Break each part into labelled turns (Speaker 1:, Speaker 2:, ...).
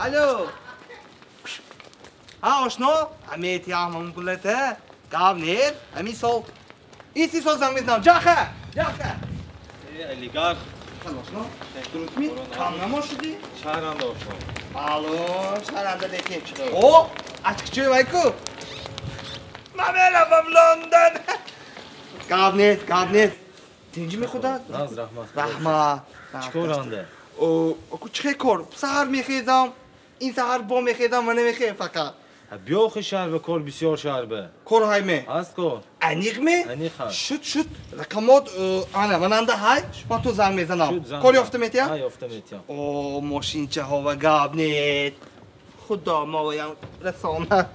Speaker 1: الو ها آشنا امیت یا همون پولته قابلیر امی سال ایسی سال زنگ میزنم جاخه
Speaker 2: لیگار
Speaker 1: آشنا درست می کام نما شدی
Speaker 2: شهرنده آشنا
Speaker 1: الو شهرنده دیگه او açık çöy vayku ماملا لندن قابلیر تنجی می خدا
Speaker 2: ناز رحمت
Speaker 1: رحمت
Speaker 2: چیکار رانده
Speaker 1: او چه کار سحر میخیزم این سحر با میخیزم و نمیخیم فقط
Speaker 2: بیاخی شربه کار بسیار شربه
Speaker 1: کار های می
Speaker 2: هست کار
Speaker 1: انیق می
Speaker 2: انیق هست
Speaker 1: شد رقمات آنه مننده های شما تو زنگ میزنم کار یافته میتیم؟
Speaker 2: ها یافته میتیم
Speaker 1: او ماشین چه ها و قابلیر خدا ما ویم رسانه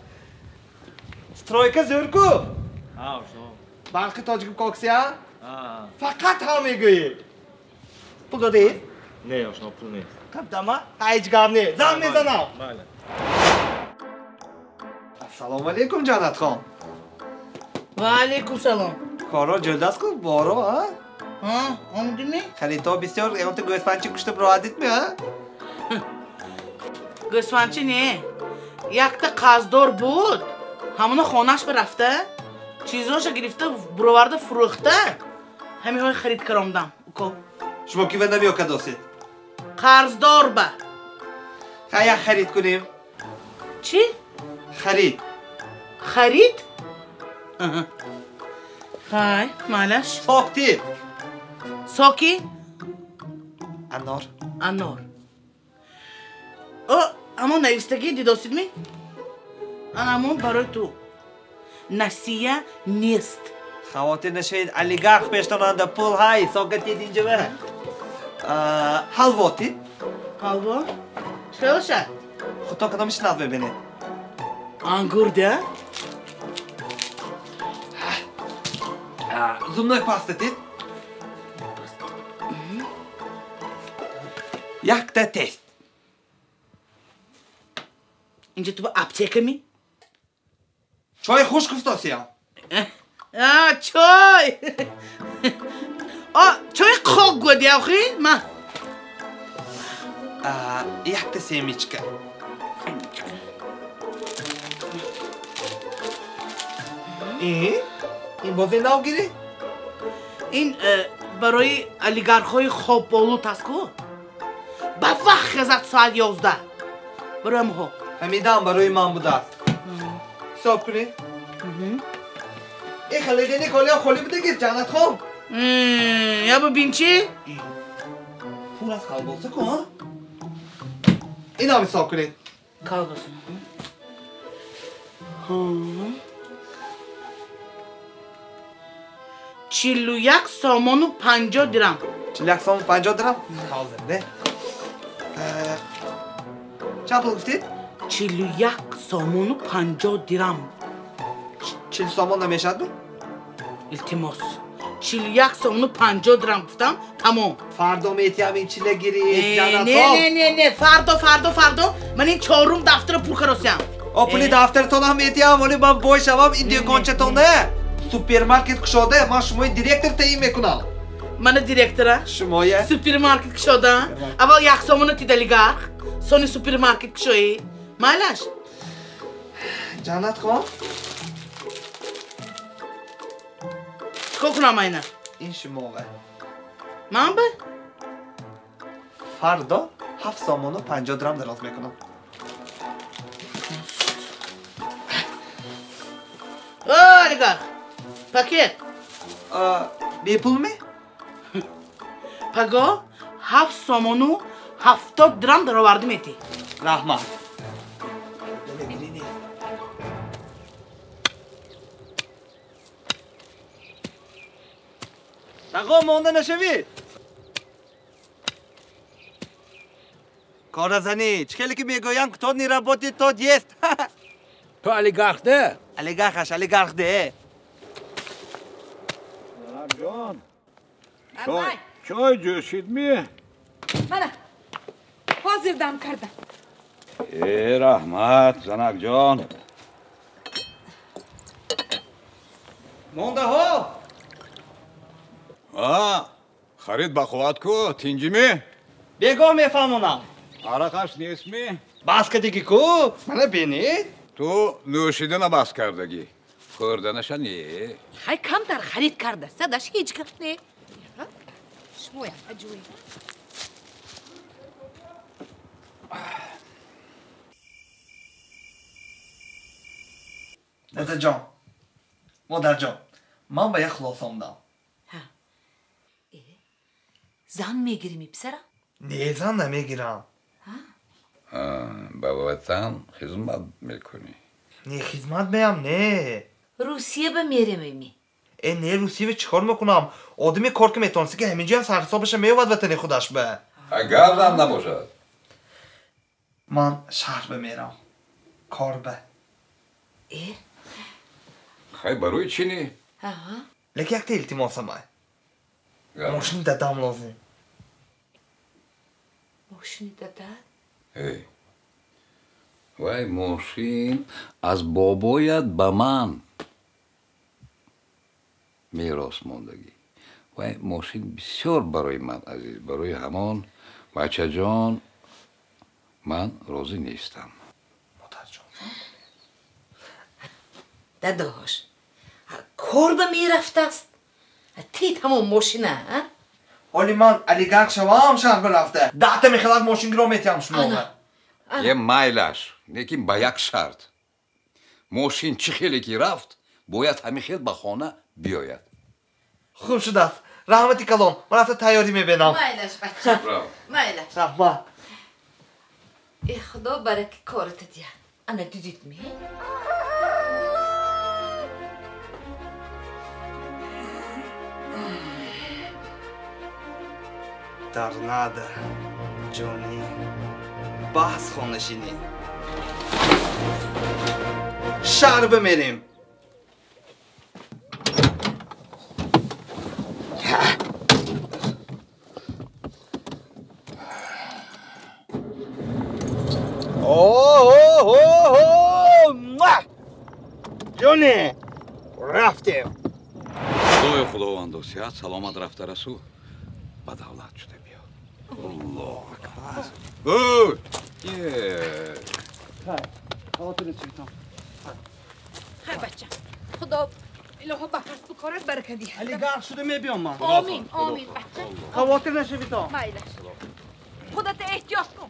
Speaker 1: سترایک زرگو
Speaker 2: ها آشنا
Speaker 1: برقی تاجیک کاکسی ها
Speaker 2: ها
Speaker 1: فقط هم میگویی پول دادی؟
Speaker 2: نه آشنا پول نیست
Speaker 1: قدما هیچ قابلیر زنگ میزنم
Speaker 2: بله
Speaker 1: السلام علیکم جانت خان
Speaker 3: و علیکم سلام
Speaker 1: کارا جلد است کن بارو ها
Speaker 3: آمدی می؟
Speaker 1: خریدها بسیار قیمت گوسفندچی کشته برادیت می ها
Speaker 3: گوسفندچی نه یک تا قازدار بود همونو خانهش برفته چیزاشو گرفته برآورده فروخته همین های خرید کردم
Speaker 1: شما کی ونده بیا کداست
Speaker 3: قرضدار به
Speaker 1: خیلی خرید کنیم
Speaker 3: چی؟
Speaker 1: خرید
Speaker 3: خرید؟ خای مالش
Speaker 1: ساکتی
Speaker 3: ساکی؟
Speaker 1: انار
Speaker 3: انار اما نویستگی دیداستید می؟ همون برای تو نسیه نیست
Speaker 1: خواتر نشوید علیگرخ پیشتاننده پول های ساکتید اینجا به حلواتی
Speaker 3: حلوا؟ چه باشه؟
Speaker 1: خودتا کدامش ناز ببینید
Speaker 3: انگور ده؟
Speaker 1: زمنای پاستتید یک تا تست
Speaker 3: اینجا تو با اپتیکه می؟
Speaker 1: چای خوش گفتاسی هم
Speaker 3: چای چای خوک گودی آخی؟ من
Speaker 1: یک تا سیمیچکه این بازی ناو گیری؟
Speaker 3: این برای الیگارخای خوب بولو تسکو با وقت خزد ساعت 11 برای ما
Speaker 1: همیدان برای من بوده است حساب کنی؟ این خلیدینی کالی ها خالی بوده گیست جانت خان
Speaker 3: یا ببین چی؟
Speaker 1: پول از خلباسه کن این هم حساب کنید
Speaker 3: کالباسه 41 سامان و 50 درم
Speaker 1: 41 سامان 50 درم؟ حاضر چند پول گفتید؟
Speaker 3: 41 سامان و 50 درم
Speaker 1: 40 سامان نمیشد بود؟
Speaker 3: التماس 41 سامان و 50 درم گفتم تمام
Speaker 1: فردا میتیم این چیله گیری جانت
Speaker 3: نه فردا من این چهارم دفتر پول کراسیم
Speaker 1: پولی دفترتون هم میتیم ولی من بای شوام این دیوکانچه تونه سوپرمارکت کشاده من شمای دیرکتر تعیین میکنم
Speaker 3: من دیرکتره؟
Speaker 1: شمایه؟
Speaker 3: سوپرمارکت کشاده؟ اول یک سامان تیده لیگارخ سونی سوپرمارکت کشایی؟ مالش؟
Speaker 1: جانت خان؟
Speaker 3: چکو کنم اینه؟
Speaker 1: این شماوه
Speaker 3: من به؟
Speaker 1: فردا 7 سامان و 50 درم دراز میکنم
Speaker 3: لیگارخ پاکت
Speaker 1: بی پول می؟
Speaker 3: پگاه 7 سامان و 70 درم در آورده میتی
Speaker 1: رحمت آقا مانده نشوی کار زنی چخیلی که میگویم که تو نیراباتی تو دیست
Speaker 4: تو الیگارخ ده؟
Speaker 1: الیگارخ ده
Speaker 4: جان چای جوشید می؟
Speaker 5: منه حاضر دم کردم
Speaker 4: ای رحمت زنک جان
Speaker 1: مانده ها
Speaker 4: خرید بخواد کو تینجی می؟
Speaker 1: بگو میفهمونم
Speaker 4: عرقش نیست می؟
Speaker 1: بس کردگی کو؟ منو بینید؟
Speaker 4: تو نوشیدن بس کردگی خوردنش نیه؟
Speaker 5: خیلی کم در خرید کرده صداش هیچ گفت نه شویا اجوی
Speaker 1: داده جان مادر جان من به یه خلاصم دام
Speaker 5: زن میگیری میپسرم؟
Speaker 1: نه زن نمیگیرم
Speaker 4: با وطن خدمت میکنی
Speaker 1: نه خدمت میم نه
Speaker 5: روسیه به میره میمی
Speaker 1: نه روسیه چیکار میکنم آدمی کار که میتونسته که همینجا هم سرحسابش میواد وطن خودش به
Speaker 4: اگر زن نباشد
Speaker 1: من شهر بمیرم کار به
Speaker 4: خیلی بروی چی نی؟
Speaker 1: لیک یک تا التماسم ماشین دادم لازم
Speaker 5: ماشینی داده؟
Speaker 4: ای وای ماشین از بابایت به من میراث ماندگی وای ماشین بسیار برای من عزیز برای همان بچه جان من راضی نیستم
Speaker 1: مادر جان
Speaker 5: داداش کار به میرفته است تیت همون ماشینه
Speaker 1: ولی من علیگرد شوام شهر برفته 10 تا میخلق ماشین گرام میتیم شما
Speaker 4: یه مایلش لیکن با یک شرط ماشین چی خیلی که رفت باید همین خیلی به خانه بیاید
Speaker 1: خوب شده است رحمتی کلام من رفته تیاری میبینم
Speaker 5: مایلش بچه مایلش
Speaker 1: رحمت
Speaker 5: ای خدا برکه کارت دیه انا دیدید می
Speaker 1: در نده جانی بحث خانشینی شهر بمیریم جانی رفتیم
Speaker 4: خدای خداوند و صحت سلامت رفته رسو با دولت شده بیا الله اکبر اوه
Speaker 5: خیلی بچه خدا الهو بفرست تو کارت برکه دیه
Speaker 1: علی گرد شده میبیام من
Speaker 5: آمین آمین بچه
Speaker 1: خواطر نشوی تا
Speaker 5: مایلش خودت احتیاط کن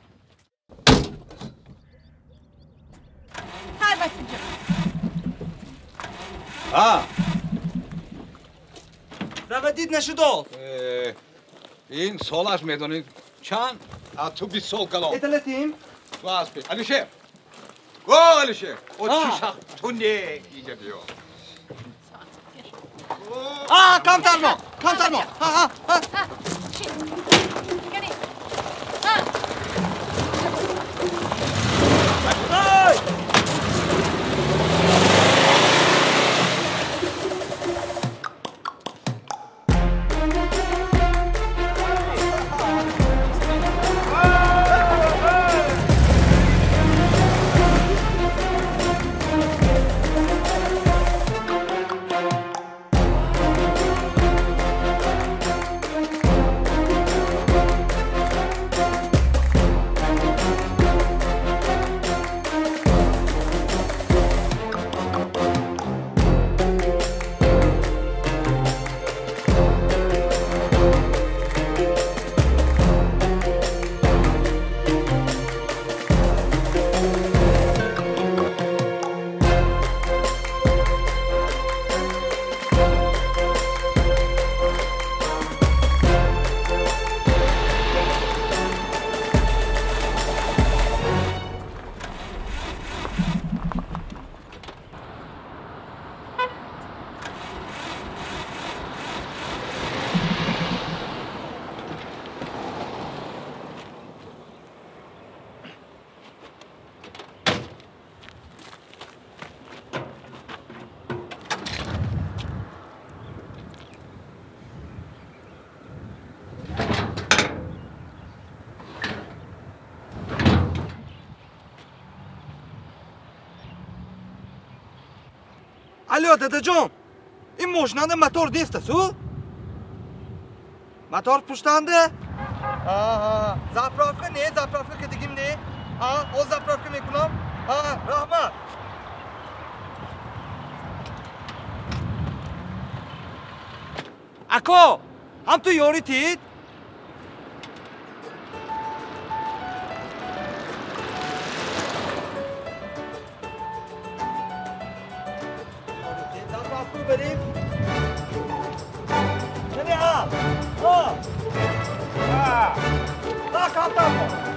Speaker 5: خیلی بچه جان
Speaker 1: رودید نشد
Speaker 4: این سالش میدونید چند؟ تو 20 سال کلام
Speaker 1: اطلاعتیم
Speaker 4: تو از پیش علی شیخ گو علی شیخ او چی شخص تو نه ایجا بیا
Speaker 1: کم ترما کم ترما
Speaker 5: چی؟ یعنی
Speaker 1: الو دادا جان این ماشیننده موتور نیست سو موتور پشتنده زاپرافka نه زاپرافka که دیگیم نه ها zapravka میکنم رحمت اکو هم تو یاری تید بریم چنی ها لا کاتم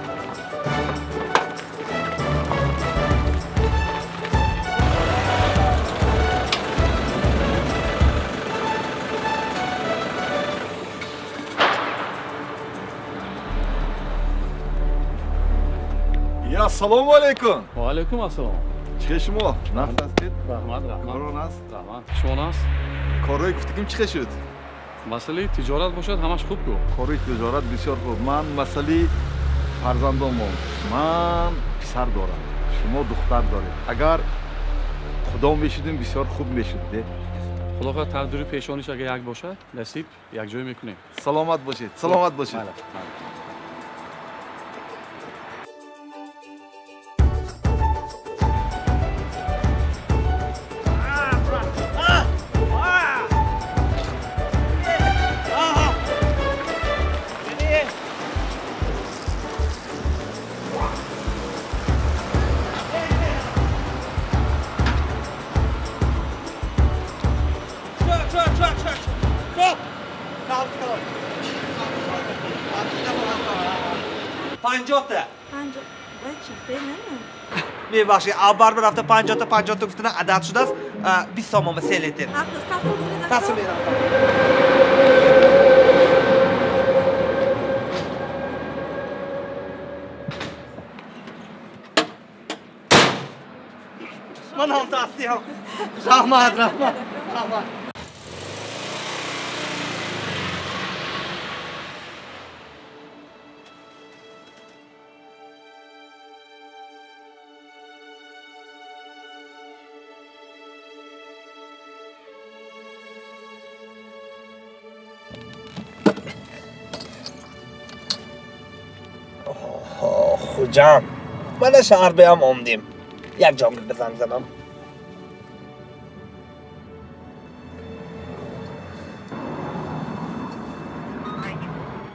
Speaker 6: Assalomu alaykum.
Speaker 7: Va alaykum assalom.
Speaker 6: Chiqishmi? Nafas
Speaker 7: Rahmat, rahmat.
Speaker 6: Koronas.
Speaker 7: Rahmat. Shonas.
Speaker 6: Koroy guftikim chiqishud.
Speaker 7: Masalayi tijorat bo'lsa, hamash xo'p-ku.
Speaker 6: Koroy tijorat bisyor xo'p. Men masalayi farzandimman. Men pisar doram. Shuma duxtar doring. Agar Xudo meshidin bisyor xo'p meshidde.
Speaker 7: Xudo xoh taqdiri peshonish agar yak bo'lsa, nasib yak joy میکنیم.
Speaker 6: Salomat bo'lishit. Salomat bo'lishit.
Speaker 7: Mayli.
Speaker 1: ببخشید اول رفته 50 تا گفتن عدد شده است 20 تومان به 3 لیتر تصمیم میرم من هم دستی هم رحمت خوجم من شهر بیام آمدیم یک جام بزنم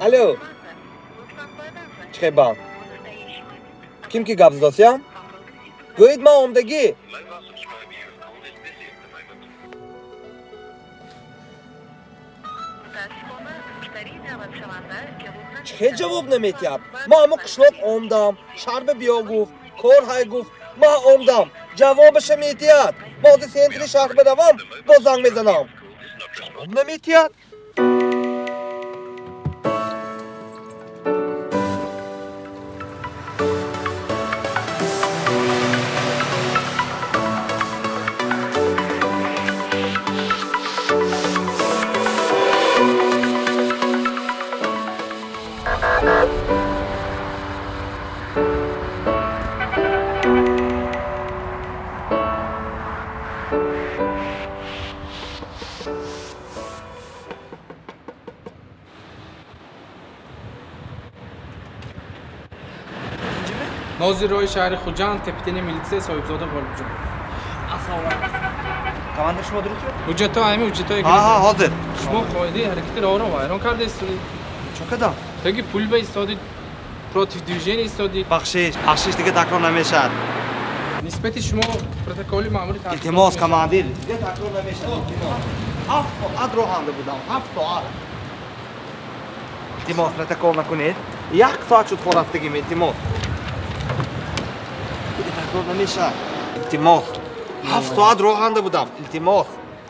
Speaker 1: الو چه خبر kim ki gapzdasıyam go'yid man omdagi چه جواب نمیتیاب ما همه قشلوق اومدم شرب بیا گفت کار های گفت ما اومدم جوابش میتیاد ما از سنتری شهر بدوام با زنگ میزنم جواب نمیتیاد
Speaker 8: ناظر روی شهر خوجند کپیتن میلیتسه صاحبزاده غالبجان
Speaker 1: کمانده شما درست شد؟
Speaker 8: حجت ها همه حجت های
Speaker 1: ها حاضر
Speaker 8: شما قاعده حرکت را رو وایران کرده استادید
Speaker 1: چه کدام؟
Speaker 8: تاگه پول به استادید پروتیف دیویژن استادید
Speaker 1: بخشش دیگه تکرار نمیشد
Speaker 8: نسبت شما پروتکل معمولی
Speaker 1: التماس کماندیر دیگه تکرار نمیشد التماس 7 ساعت راهنده بودم 7 ساعت التماس پروتکل نکنید 1 ساعت شد خورفتگیم التماس دیگه تکرار نمیشد التماس 7 ساعت راهنده بودم التماس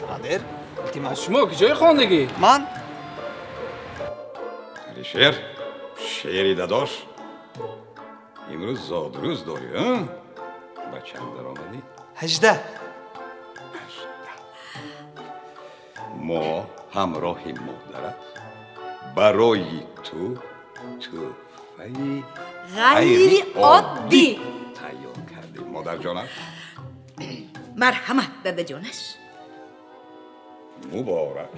Speaker 1: برادر التماس
Speaker 8: شما کجای خواندگی
Speaker 1: من
Speaker 4: علیشیر شعری داداش امروز زادروز داری ها؟ با چند در آمدی؟
Speaker 1: 18
Speaker 4: ما همراه مادرت برای تو تحفه
Speaker 5: غیر عادی
Speaker 4: تهیه کردیم مادر جانم
Speaker 5: مرحمت داده جانش
Speaker 4: مبارک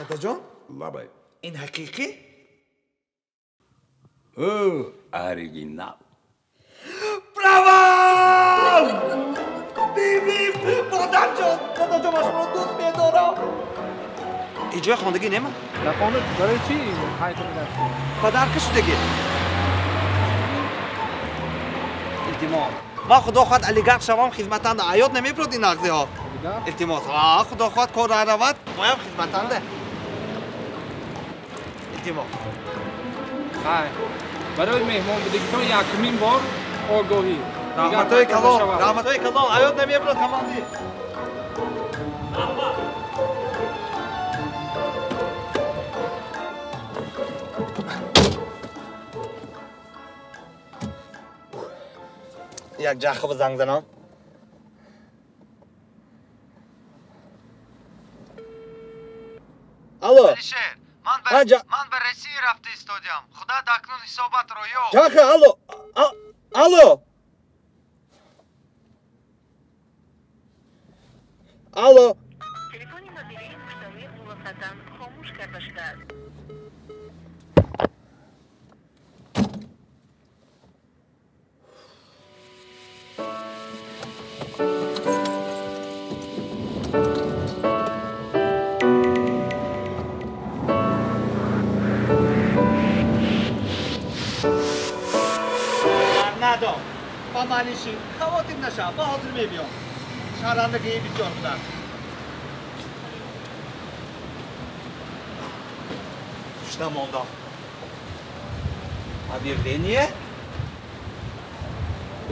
Speaker 1: دادا
Speaker 4: لبای
Speaker 1: این حقیقی؟
Speaker 4: او اوریجینال
Speaker 1: براو! بیبی مادر جان دادا جان من شما رو دوست می‌دارم. اینجا خواندگی نمی؟
Speaker 8: نخوانده برای چی؟ حیاط می‌رفتی؟
Speaker 1: پدر که شدگی التماس ما خدا خواهد علیگرد شوام خدمتنده حیات نمیبرد این نغزی ها التماس خدا خواهد کار رای رود مایم خدمتنده التماس
Speaker 8: خیر برای مهمان بدگیتان یکمین بار آگاهی
Speaker 1: رحمتای کلام حیات نمیبرد کماندی یک جخه به زنگ زنم الو
Speaker 9: من به رسی رفته استادیم خدا دکنون حسابت رو یو
Speaker 1: جخه الو
Speaker 10: تلفن مدیری مشتری موقتا خاموش کرده شده است.
Speaker 1: ندام با منیشی خواتیم نشم با حاضر میبیام شرندگی بسیار بودن پشتم ماندم объявление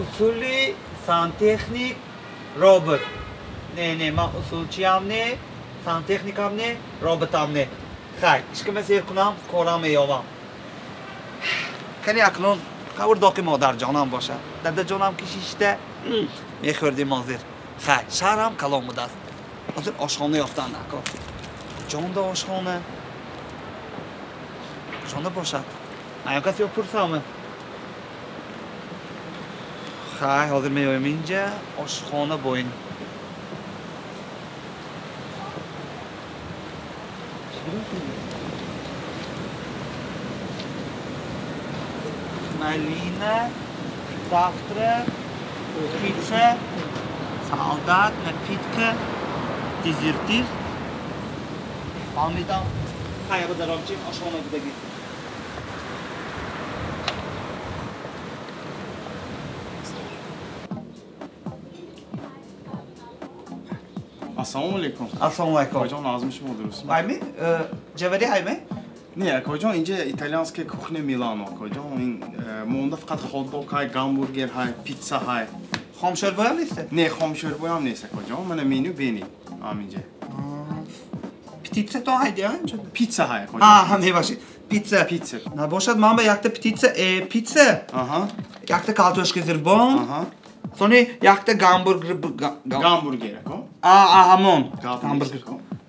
Speaker 1: اصولی سانتехник робот не من اصولچی هم نه سانتехник هم نه робот هم نه خیر اشکمه سیر کنم کارم میامم کنی اکنون قبول داقی مادر جانم باشه داده جانم کشیشته میخوردیم مازیر خیر شهرم کلام بوده است حاضر آشخانه یافتن نکن جان دا آشخانه باشد ایان کسی رو پرسامه خیر حاضر میایم اینجا آشخانه با این Malina, завтрак, пицца, солдат, напитка, дезертир. فهمیدم خیلی با درام چیم آشخانه بودگی
Speaker 11: Assalomu alaykum.
Speaker 1: Assalomu alaykum.
Speaker 11: Akajon nazım şum oluruz.
Speaker 1: Aymi? Ceveri aymi?
Speaker 11: Ne, akajon ince İtalyanske kuchne Milano. Akajon in monda faqat hot dog hay, hamburger hay, pizza hay.
Speaker 1: خام شوربه هم نیست؟
Speaker 11: نه خام شوربه هم نیست akajon. من menü بینی. همینجا.
Speaker 1: پیتزا تو هایدی اینجا؟
Speaker 11: پیتزا های akajon.
Speaker 1: همه باشید. پیتزا. نباشد من به یک تا پیتزا.
Speaker 11: Aha.
Speaker 1: یک تا کالتوشکی زربان.
Speaker 11: Aha.
Speaker 1: sonra یک تا گامبورگر.
Speaker 11: Gamburger akajon.
Speaker 1: همون.
Speaker 11: Gamburger.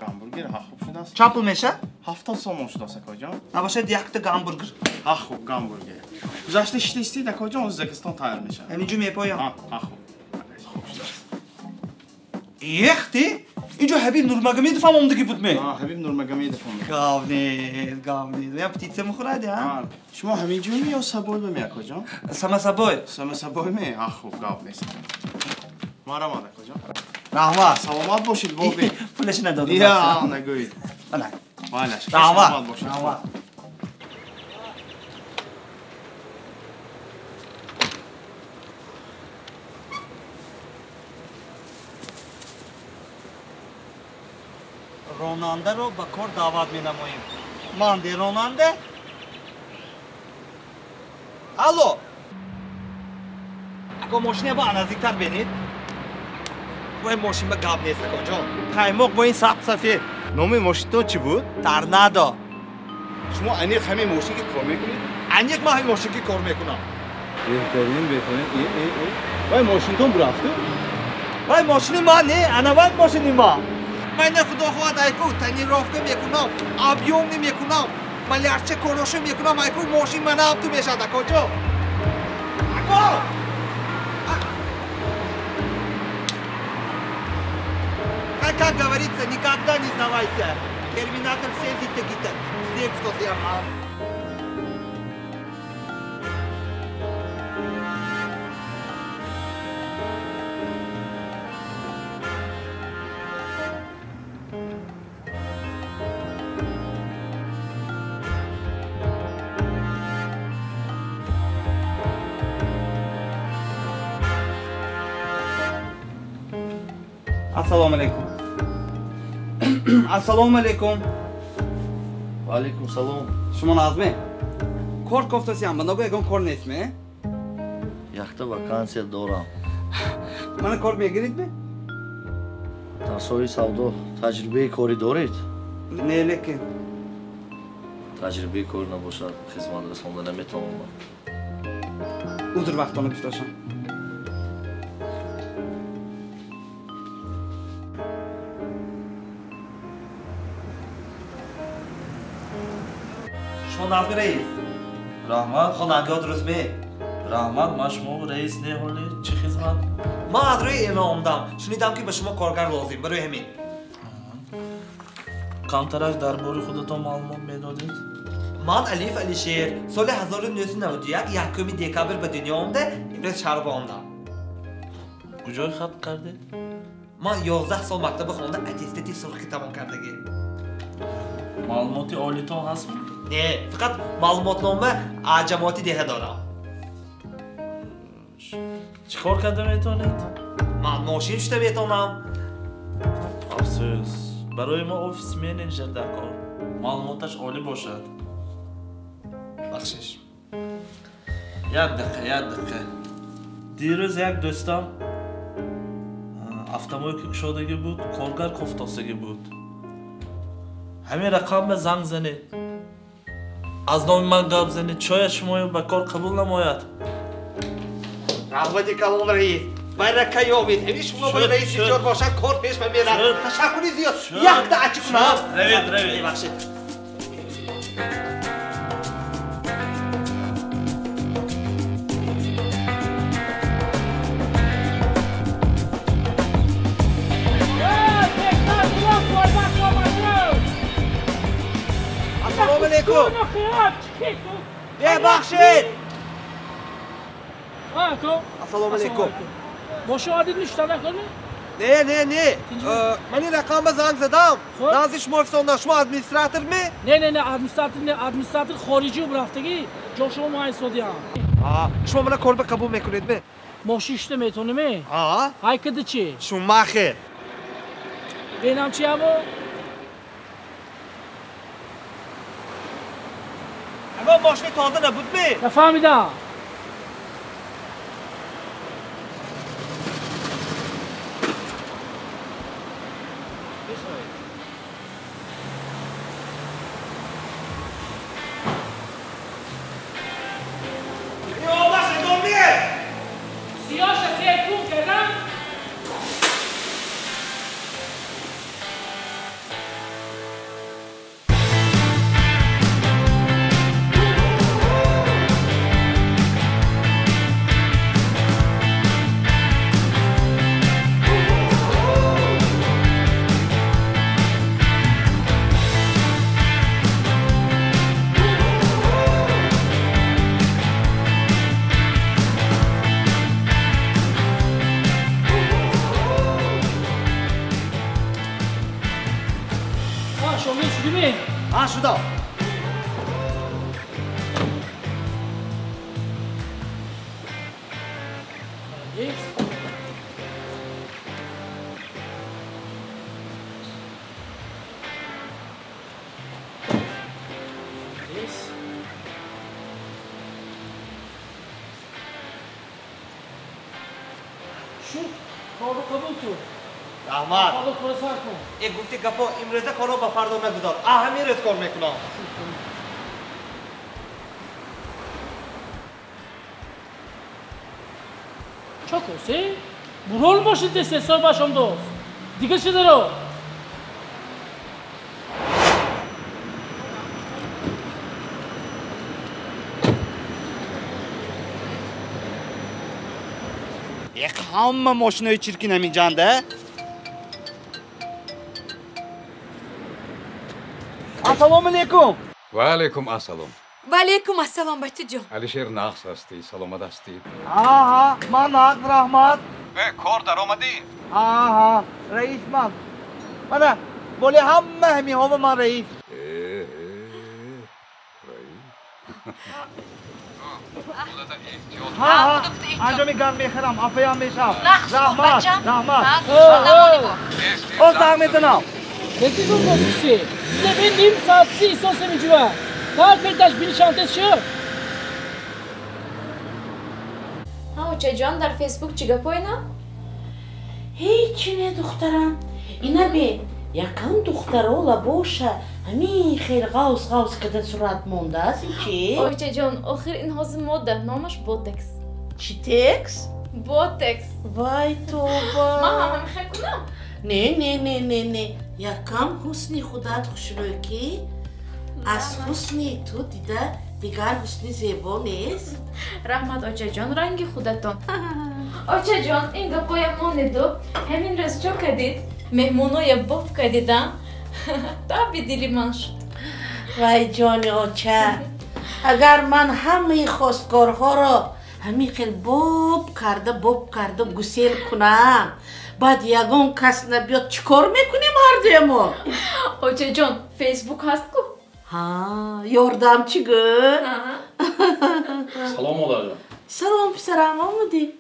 Speaker 11: Gamburger ha خوب شده است.
Speaker 1: چند پول میشه؟
Speaker 11: 70 سوم شده است akajon.
Speaker 1: نباشد یک تا گامبورگر.
Speaker 11: Ha خوب gamburger. گذشته شده استید akajon ازبکستان تایر میشه.
Speaker 1: همینجا میپایم.
Speaker 11: Ha خوب. خوب شده است.
Speaker 1: یختی؟ اینجا حبیب نورمگامید فهموندگی بود می؟
Speaker 11: حبیب نورمگامید فهمید.
Speaker 1: گاونید. یا پیتزا میخورد یا؟
Speaker 11: شما همینجا می یا سبوی می akajon.
Speaker 1: سبوی
Speaker 11: می. ها خوب گاونید. مارا ماده akajon.
Speaker 1: رحمت.
Speaker 11: سلامت باشید بابی.
Speaker 1: پولش ندادم.
Speaker 11: یا نگوید.
Speaker 1: بله.
Speaker 11: بالش.
Speaker 1: سلامت
Speaker 11: باشید.
Speaker 1: راننده رو به کار دعوت می‌نماییم. مانده راننده؟ الو. اگه ماشین با نزدیکتر بینید. با این ماشین به گاب نیست کجا؟ قایمق با این سقف سفید.
Speaker 11: نام ماشین تو چی بود؟
Speaker 1: ترنادا.
Speaker 11: شما انیق همین ماشین که کار میکنید؟
Speaker 1: انیق من همین ماشین که کار میکنم.
Speaker 11: بهترین. وای ماشین تو برفته؟
Speaker 1: وای ماشین ما نه، انا ماشین ما. من خدا خواهد ایکو تنی رافته میکنم آبیوم نمیکنم ملیارچه کروشو میکنم ایکو ماشین من هم تو میشد کجا اکو как говорится никогда не сдавайся Terminator sen gitti gitti. Size tutasıyam ha.
Speaker 12: Assalomu alaykum. Assalomu alaykum.
Speaker 13: Va alaykum salom.
Speaker 12: Shuma nazmi? Kort koftasiyam, bundoq ekan ko'rnaysizmi?
Speaker 13: Yaxta vakansiya do'ram.
Speaker 12: Mana ko'rmay giringmi?
Speaker 13: Дар соҳаи савдо таҷрибаи корӣ доред?
Speaker 12: Не, лекин.
Speaker 13: Таҷрибаи кор набошад, хизмат расонда наметавонам.
Speaker 12: Uzr vaqtini tutasham.
Speaker 1: Shuma nazmi rais.
Speaker 13: Rahmat.
Speaker 1: Xonango durustmi?
Speaker 13: Rahmat, man шумо раис не ҳолӣ чӣ хизмат?
Speaker 1: Man аз рӯи эъломдам. Шунидам ки ба шумо коргар лозим. Барои ҳамин.
Speaker 13: Камтарак дар бори худатон маълумот медодед?
Speaker 1: Man Алиф Алишер соли 1991 якуми декабр ба дунё омда, имрӯз шаҳр омдам.
Speaker 13: Куҷои хат кардед?
Speaker 1: Man 11 сол мактаби хонда аттестати сурхӣ тамом кардагӣ.
Speaker 13: Маълумоти олитон ҳастми?
Speaker 1: Не, фақат маълумотнома аз ҷамоати деҳа дорам.
Speaker 13: Чӣ кор карда метавонед?
Speaker 1: Man мошин шуда метавонам.
Speaker 13: Афсӯс, барои мо офис менеҷер дар кор. Маълумоташ олӣ бошад.
Speaker 1: Бахшиш.
Speaker 13: Як дақиқа. Дирӯз як дӯстам автомойка кушодагӣ буд, коргар кофтосагӣ буд. Ҳамин рақамба занг занед. Аз номи ман гап занед, шояд шуморо ба кор қабул намояд.
Speaker 1: Rahmati kalom rais. Baraka yovit. Emi shuma boy rais ijod boshan kor pesh memerad. Tashakkuri ziyod. Yakta achib kunam.
Speaker 13: Raved.
Speaker 1: Baxshid. Assalomu alaykum. Baxshid. Assalomu alaykum.
Speaker 14: Boshadid nishtada کنی؟
Speaker 1: نه من این رقم زنگ زدم. نزد شما افسانه شما ادمنستراتورمی؟
Speaker 14: نه ادمنستراتور خارجی و رفتگی جا شما ما ایستادیم.
Speaker 1: شما من کار به قبول میکنید می؟
Speaker 14: ماشیشته میتونی؟ های کده چی؟
Speaker 1: شما خیر.
Speaker 14: بینم چی ابو؟
Speaker 1: اما ماشین تازه نبود می؟
Speaker 14: نفهمیدم.
Speaker 1: شدم.
Speaker 14: شو کارو قبول تو.
Speaker 1: رحمت.
Speaker 14: کارو پروسه کن.
Speaker 1: یک گفتی گپا امروزه کارو با فردا نگذار. همین روز کار میکنم.
Speaker 14: چه کوسی؟ برول باشید دست حساب باشم دوست. دیگه چه دارو؟
Speaker 12: یک همه ماشینای چرکی نمیجنده
Speaker 1: Assalomu alaykum.
Speaker 4: Va alaykum assalom.
Speaker 15: Va alaykum assalom bachchajon.
Speaker 4: Alisher naqs asti, salomat asti.
Speaker 1: Ha, man rahmat.
Speaker 4: Kor daromading.
Speaker 1: Ha, raisman. Mana bo'li hamma hamma man rais. Ha, anjami gan mexiram, afayam mesham. Rahmat. O zahmetinam.
Speaker 14: Peki gurgosisi. Ne bildiğim saatsi isos sevinciva. Kar perdaş bir şantes şu.
Speaker 16: Ha uchajon dar Facebook chiga poyna?
Speaker 3: Hech ne doktoram. Ina be, yaqin doktor ola bo'sha. Hamin xeyl g'avs kada surat mondasi chi.
Speaker 16: Uchajon, oxir in hozir moda, nomash Botex.
Speaker 3: Chitex?
Speaker 16: Botex.
Speaker 3: Voy tavba.
Speaker 16: Mama میخوای کنم؟
Speaker 3: نه یکم حسنی خودت خوشروی کی از حسنی تو دیده دیگر حسنی زیبا نیست.
Speaker 16: رحمت آچه جان رنگ خودتان. آچه جان این گپای ما ندو همین روز چو کدید مهمونای باب کدیدم تا بدیلی من شد.
Speaker 3: وای جان آچه اگر من همه خواستگارها را همین خیلی باب کرده گسیل کنم بعد یگان کس نبیاد چیکار میکنیم هر دوی ما؟
Speaker 16: آچه جان فیسبوک هست کو؟
Speaker 3: ها یاردم چی گو؟
Speaker 7: سلام مادر جان.
Speaker 3: سلام پسرم آمدی؟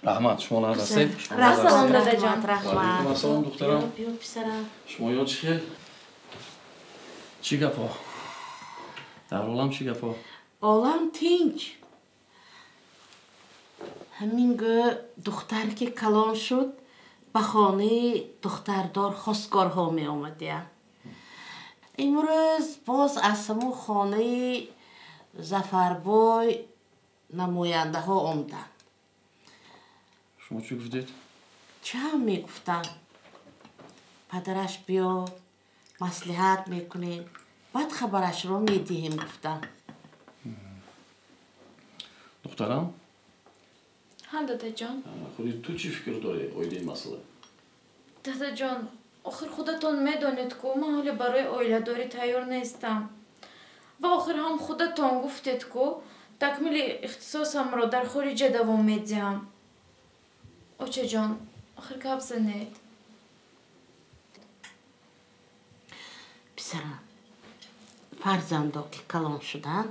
Speaker 7: رحمت شما نرسید؟
Speaker 16: سلام داده جان.
Speaker 3: رحمت.
Speaker 7: سلام دخترم.
Speaker 3: بیا پسرم.
Speaker 7: شما یاد چی خیل؟ چی گپا؟ در عالم چی گپا؟
Speaker 3: عالم تینج. همین گو دختر که کلان شد به خانه دختردار خواستگارها می آمده. امروز باز از همون خانه زفربای نماینده ها آمدن.
Speaker 7: شما چی گفتید؟
Speaker 3: چه هم می گفتن؟ پدرش بیا مصلحت میکنیم بعد خبرش رو میدهیم گفتن.
Speaker 7: دخترم؟
Speaker 16: ها داده جان.
Speaker 7: خودی تو چی فکر داری اویده این مسئله؟
Speaker 16: داده جان آخر خودتون میدونید که من حالا برای اویله داری تیار نیستم و آخر هم خودتون گفتید که تکمیل اختصاصم را در خارج دوام میدیم. آچه جان آخر گپ زنید.
Speaker 3: پسرم فرزندا که کلان شدن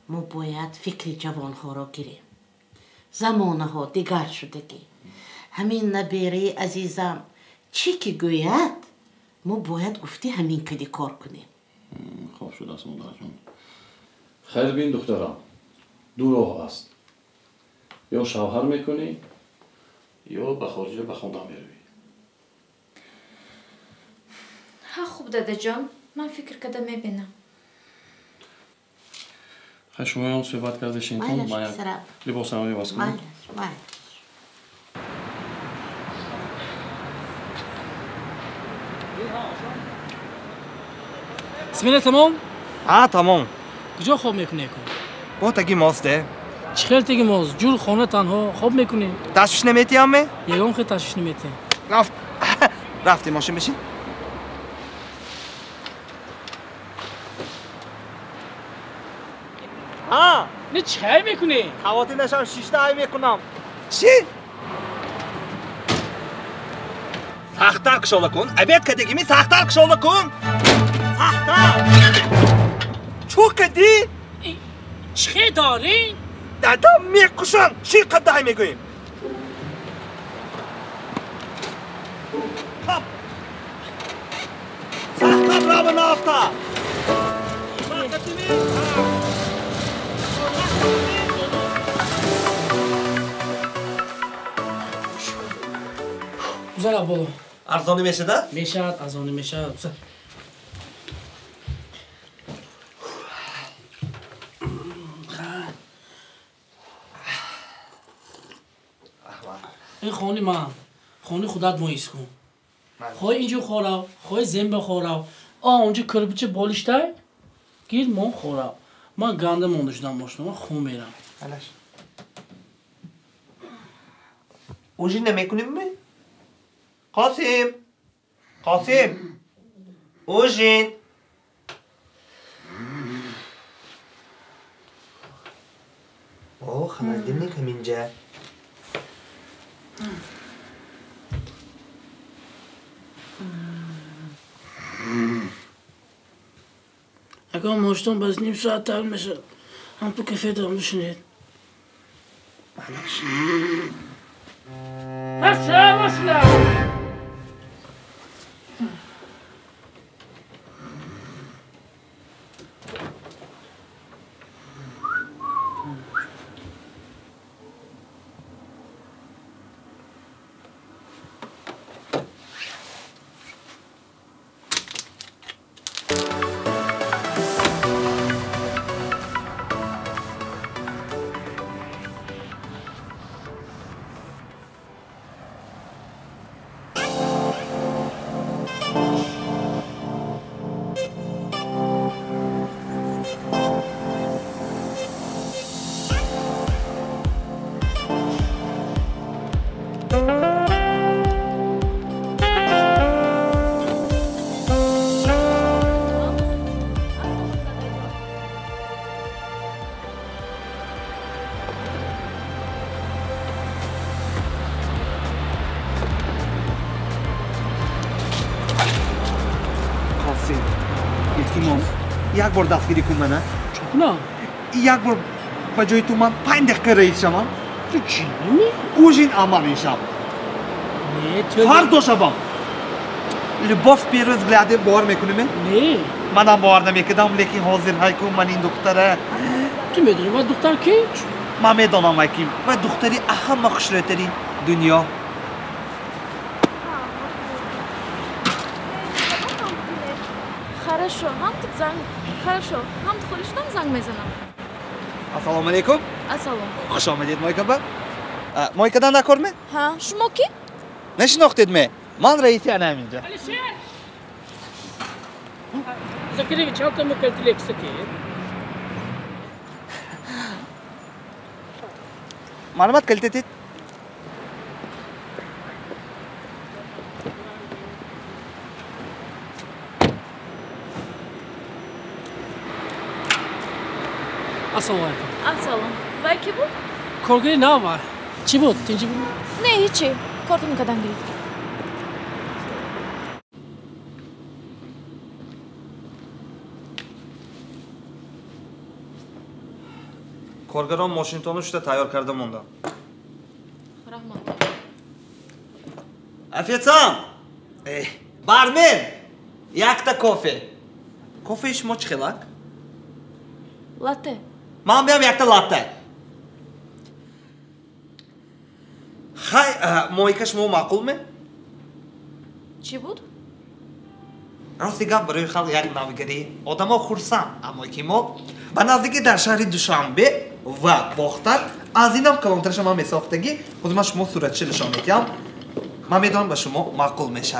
Speaker 3: ما باید فکر جوانها را گیریم. زمانه ها دیگر شدگی همین نبیره عزیزم چی که گوید ما باید گفتی همین کدی کار کنیم.
Speaker 7: خواب شده است مادر جان. خیلی بین دخترم دو راه است یا شوهر میکنی یا به خارجه به خواندن میروی.
Speaker 16: ها خوب داده جان من فکر کده میبینم.
Speaker 7: خیلی شما هم صحبت کرده شینتون من یک لباس هم میباز کنم.
Speaker 14: اسمینه تمام؟
Speaker 1: ها تمام.
Speaker 14: کجا خواب میکنی کن؟
Speaker 1: با تگی ماسته.
Speaker 14: چخیل تگی ماست؟ جور خانه تنها خواب میکنی؟
Speaker 1: تشویش نمیتی همه؟
Speaker 14: یگان خیلی تشویش نمیتی.
Speaker 1: رفتی ماشین بشین؟ ها
Speaker 14: نه چه میکنی؟
Speaker 1: خواتین نشان 6 تا میکنم. چی؟ سخت‌تر کشاله کن. ابد کدیگی می سخت‌تر کشاله کن. سخت‌تر. چو کدی؟
Speaker 14: چه داری؟
Speaker 1: دادا میکشن. چی قدای میگویم؟ سخت‌تر برو نافتا.
Speaker 14: Güzel abolo.
Speaker 1: Arzoni meşede?
Speaker 14: Meşat, arzoni meşat. Güzel. این خونی من خونی خودت مایز کن خواه اینجا خوراو خواه زن بخوراو اونجا کرپچه بالشتای گیر من خوراو من گنده مونده شدم باشنم من خون میرم
Speaker 1: اوجین نمیکنیم می؟ قاسم اوجین О, холодильник همینجا.
Speaker 14: اگر ماشتون باز نیم ساعت تر میشه هم تو کافه دارم بشینید السلام
Speaker 11: یک بار دستگیری کن منه
Speaker 14: نه
Speaker 11: یک بار به جای تو من 5 دقیقه رئیس شم
Speaker 14: تو چی؟
Speaker 11: اوژین عمل میشم فردا شبم لباس پیروز گلاده بار میکنیم
Speaker 14: نه
Speaker 11: منم بار نمیکردم لیکن حاضر های که من این دختره
Speaker 14: تو میدونی و دختر کی؟
Speaker 11: من میدانم کی و دختری اهم خوشرتری دنیا
Speaker 16: Хорошо, хорошо. هم خودشون زنگ میزنم.
Speaker 11: السلام علیکم.
Speaker 16: السلام.
Speaker 11: خوش آمدید مایکا با. مایکا نکرمه؟
Speaker 16: ها، شما کی؟
Speaker 11: نشناختید می؟ من رئیسی انا اینجا.
Speaker 14: ذکری چهار تا مکلتی لکستی.
Speaker 11: معلومات کلتید؟
Speaker 14: السلام علیکم.
Speaker 16: السلام. وای کی بود؟
Speaker 14: کارگری نه چی بود؟ تینجی بود؟
Speaker 16: نه هیچی. کارتون کدام گرید؟
Speaker 11: کارگران ماشینتونو شده تیار کرده موندن.
Speaker 16: رحمت.
Speaker 11: افیتسان. بارمن. یک تا کافه. کافه شما چه خلاک؟
Speaker 16: لاته.
Speaker 11: من بیام یک تا لاته. خای مویکا شما معقول می؟
Speaker 16: چی بود؟
Speaker 11: راستی گفت برای خلق یک نوگری آدم ها خورسن اما که ما به نزدیکی در شهر دوشنبه و باختر از اینم کلانترش هم می ساختگی خود من شما صورت چه نشان میتیم من میدونم به شما معقول میشه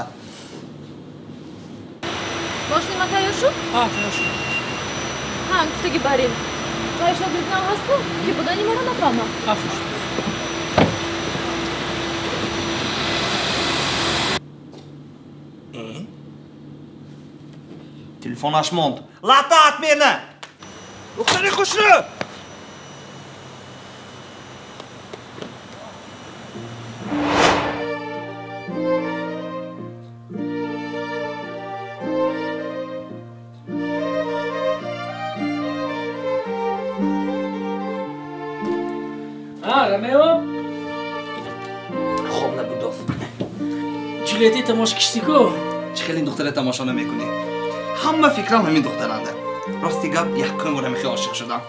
Speaker 16: ماشین ما تیار شد؟
Speaker 14: تیار شد
Speaker 16: ها گفتگی بریم تیار شد بیدنم هستو که بودنی مرا نفهمم
Speaker 14: افروش
Speaker 11: تلفنش موند لاته اتمینه دختری خوش رو
Speaker 14: رمیو
Speaker 11: خوب نبود دوست
Speaker 14: جولیتی تماش کشتی کو
Speaker 11: چه خیلی این دختره تماشا نمیکنی همه فکرم همین دخترانده راستی گپ یک کن برم خیلی عاشق شدم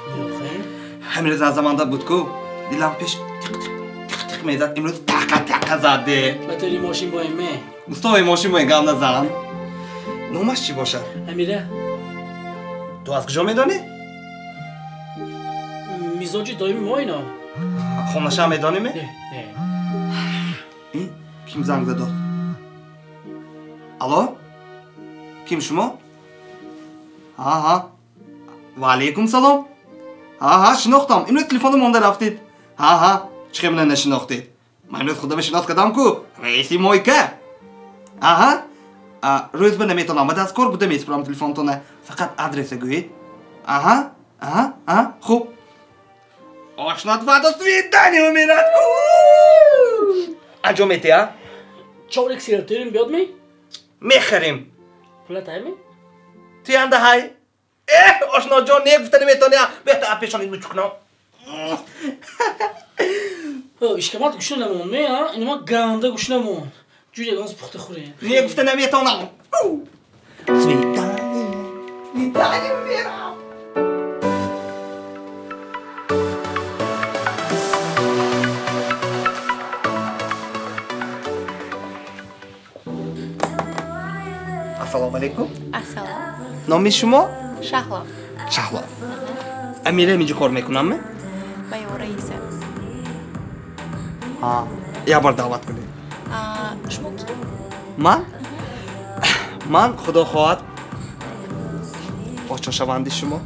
Speaker 11: همین روز از زمانده بود کو دیلم پیش تق تق تق میزد امروز تق تق زده
Speaker 14: بطوری ماشین با ایمه
Speaker 11: مستوی ماشین با این گم نزدم نومش چی باشه؟
Speaker 14: امیره
Speaker 11: تو از کجا میدانی؟
Speaker 14: میزاجی دایمی ما اینا
Speaker 11: خونش هم میدانی می؟
Speaker 14: نه
Speaker 11: این کیم زنگ زد داد؟ الو؟ کیم شما؟ ها و علیکم سلام ها شناختم امروز تلفن مونده رفتید ها چه خیلی نشناختید من امروز خدا بشناس کردم کو رئیسی مویکه ها روز به نمیتونم بعد از کار بوده میسپرم تلفنتونه فقط آدرس گویید خوب Ашна, до свидания умирать! Анчо метия?
Speaker 14: Чорик сигареттерим биёд ми?
Speaker 11: Мехарим.
Speaker 14: Пула тайми?
Speaker 11: Ти анда хай. Ашна ҷон не гуфта наметони. Беҳтар пешонид мучукна.
Speaker 14: Ишкамат гӯш намон ме, инима ганда гӯш намон. Ҷури ганз пухта хӯре.
Speaker 11: Не гуфта наметонам. Свидание. Свидание умирам. Ассалому алейкум.
Speaker 17: Ассалом.
Speaker 11: Номи шумо?
Speaker 17: Шаҳло.
Speaker 11: Шаҳло. Амира инҷо кор мекунамме?
Speaker 17: Ба ё раиса.
Speaker 11: Як бор даъват кунед.
Speaker 17: Шумо ки?
Speaker 11: Ман худо хоҳад бочошаванди шумо.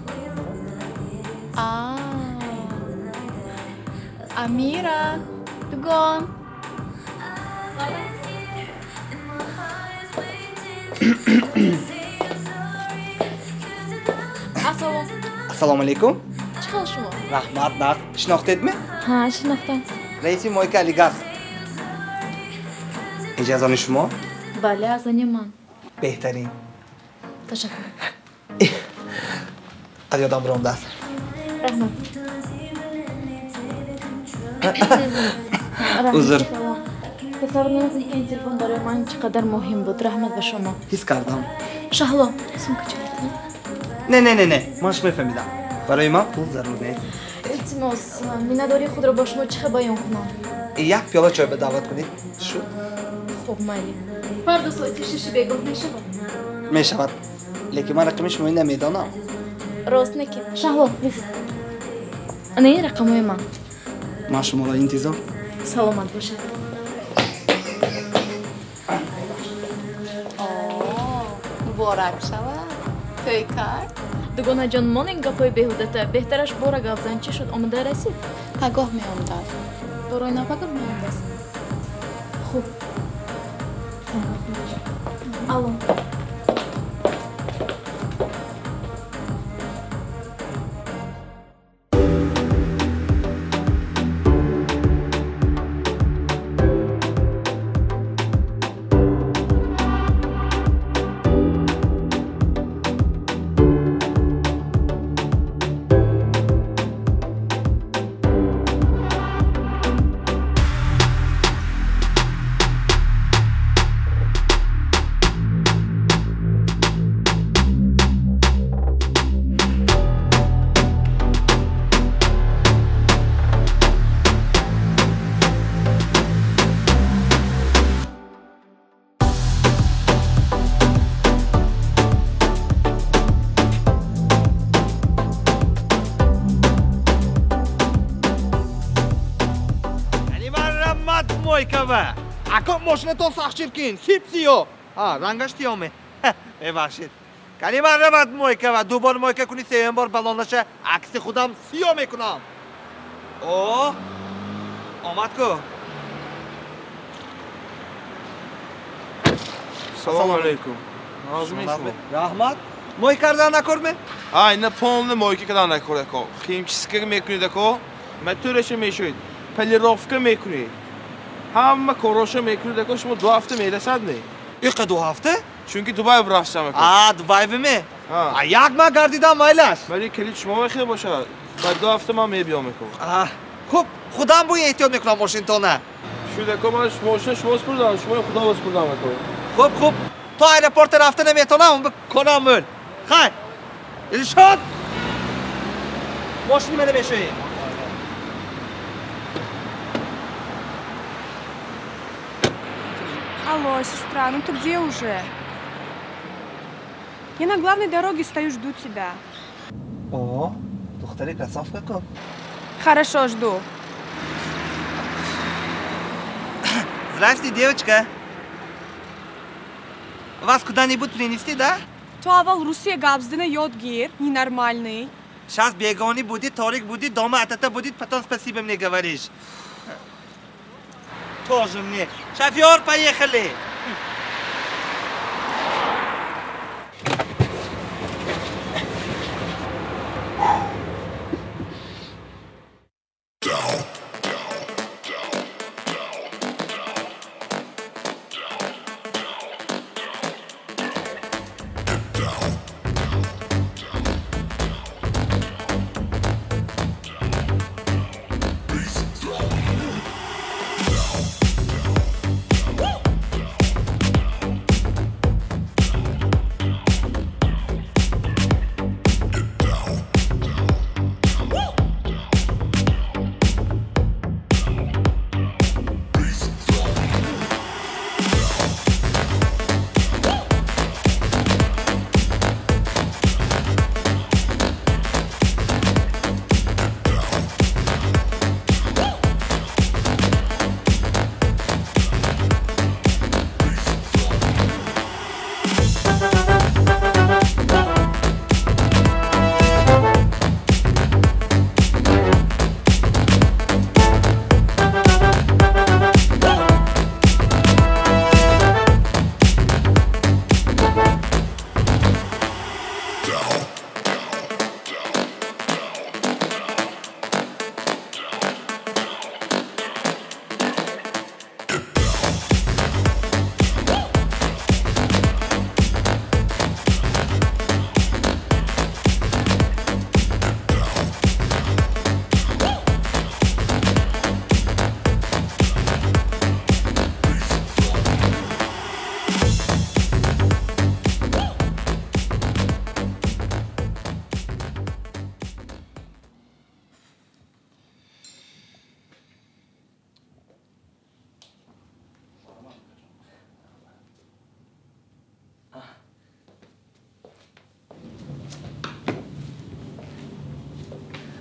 Speaker 17: Амира, дугон. Ассалом.
Speaker 11: Ассалому алейкум.
Speaker 17: Чӣ хол шумо?
Speaker 11: Раҳмат, нар. Шинохтедми?
Speaker 17: Ҳа, шинохтам.
Speaker 11: Раиси мойка Алигар. Инҷа аз они шумо?
Speaker 17: Бале, аз они ман.
Speaker 11: Беҳтарин.
Speaker 17: Ташаккур.
Speaker 11: Аз ёдам ромдааст.
Speaker 17: Раҳмат.
Speaker 11: Узр.
Speaker 17: Тасаввур намекунед ки ин телефон барои ман чӣ қадар муҳим буд. Раҳмат ба шумо.
Speaker 11: Ҳис кардам.
Speaker 17: Шаҳло, сумка чӣ?
Speaker 11: Не, манш мефаҳмидам. Барои ман пул зарур нест.
Speaker 17: Илтимос, миннатдории худро ба шумо чӣ баён кунам?
Speaker 11: Як пиёла чой бадават кунед. Шу?
Speaker 17: Хуб, майли. Фарда соати 6 бегоҳ мешавад?
Speaker 11: Мешавад. Лекин ман рақами шумои намедонам.
Speaker 17: Рост неки. Шаҳло, бис. Ана ин рақамои ман.
Speaker 11: Ман шуморо интизор.
Speaker 17: Саломат бошед.
Speaker 5: муборак шавад. Тӯй кард?
Speaker 17: Дугонаҷон, мон ин гапҳои беҳудата. Беҳтараш бора гап зан. Чӣ шуд? Омода расид?
Speaker 5: Пагоҳ меомдад.
Speaker 17: Борои напагоҳ меомдаст. Хуб. Алло.
Speaker 11: Ако мошинатон сахчиркин, сипсиё. Рангаш тиёме. Бебахшед. Калиман рамад мойка дубор мойка куни сеюм бор балонаша акси худам сиё мекунам. Омад ку.
Speaker 18: Салом алейкум. Розумӣ шумо?
Speaker 11: Раҳмат. Мой кардан накорме?
Speaker 18: Ина полный мойка кардан накорад ко. Химчистка мекунед ко. Матураша мешавед. Полировка мекунед. Ҳама короша мекунед ко. Шумо 2 ҳафта мерасад не?
Speaker 11: Иқа 2 ҳафта?
Speaker 18: Чунки Дубай рафтам ко.
Speaker 11: Дубай биме? Як ма гардидам майлаш.
Speaker 18: Вали калид шумо мехоҳед бошад. Ба 2 ҳафта ман мебиём ко.
Speaker 11: Хуб, худам бо эҳтиёт мекунам мошинтона.
Speaker 18: Шуда ко ман мошина шумо спурдам, шумо худо спурдам ко.
Speaker 11: Хуб. То аэропорт рафта наметонам, конам мӯл. Хай. Илшод. Машини мене мешои.
Speaker 19: Алло, сестра, ну ты где уже? Я на главной дороге стою, жду тебя.
Speaker 11: О, духтари красавка ко.
Speaker 19: Хорошо, жду.
Speaker 11: Здравствуйте, девочка. Вас куда-нибудь принести, да?
Speaker 19: То аввал Русия габздина ёд гир, ненормальный.
Speaker 11: Сейчас бегони будет, Торик будет, дома от это будет, потом спасибо мне говоришь. Тоже мне. Шофёр, поехали!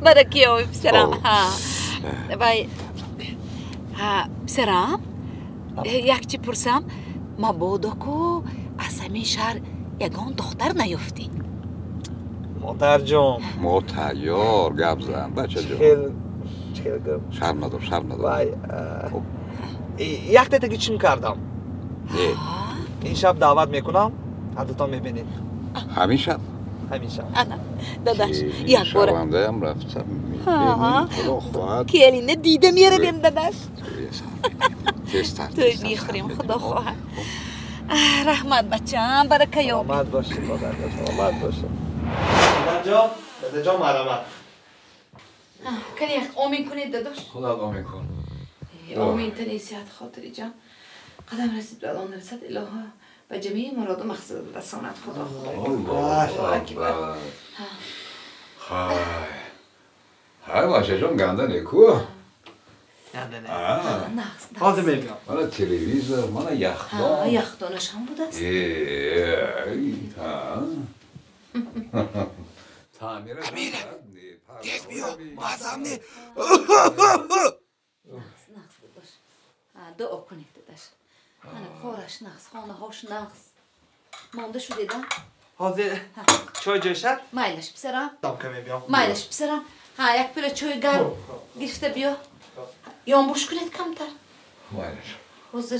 Speaker 5: برکیوی پسرم ها وای ها پسرم یک چی پرسم ما بودو کو از همین شهر یگان دختر نیفتی
Speaker 1: مادر جان
Speaker 4: ما تیار گپ زن بچه جان
Speaker 1: چه گم
Speaker 4: شرم ندار
Speaker 1: وای یک دفعه چی میکردم این شب دعوت میکنم هر دوتان میبینید
Speaker 4: همین شب
Speaker 5: انا داداش یک بار
Speaker 4: شبنده هم رفتم میبینیم خدا خواهد
Speaker 5: کلینه دیده میارم داداش
Speaker 4: تستر
Speaker 5: توی میخوریم خدا خواهد رحمت بچم برکیوم
Speaker 1: آمد باشه مادر جان آمد باشه داده جان مرحمت
Speaker 5: کنی یک آمین کنید داداش
Speaker 4: خدا آمین کن
Speaker 5: آمین تنی سیحت خاطری جان قدم رسید به الان رسد الهه و جمعی مراد و مقصد رسانت خدا خدا
Speaker 4: های باشه جان گنده نیکو
Speaker 1: گنده
Speaker 5: نه
Speaker 1: حاضر میگم
Speaker 4: مالا تلویزور مالا یخدان
Speaker 5: یخدانش هم بود است
Speaker 1: امیره دیت بیا مازم نی
Speaker 5: دعا کنید داداش من کارش نقص خانه هاش نقص مانده شو دیدم
Speaker 1: حاضر چای جوشت
Speaker 5: مایلش بسرم
Speaker 1: دام کمی بیام
Speaker 5: مایلش بسرم ها یک پیله چای گرم گرفته بیا یا بوش کنید کمتر
Speaker 4: مایلش
Speaker 5: حاضر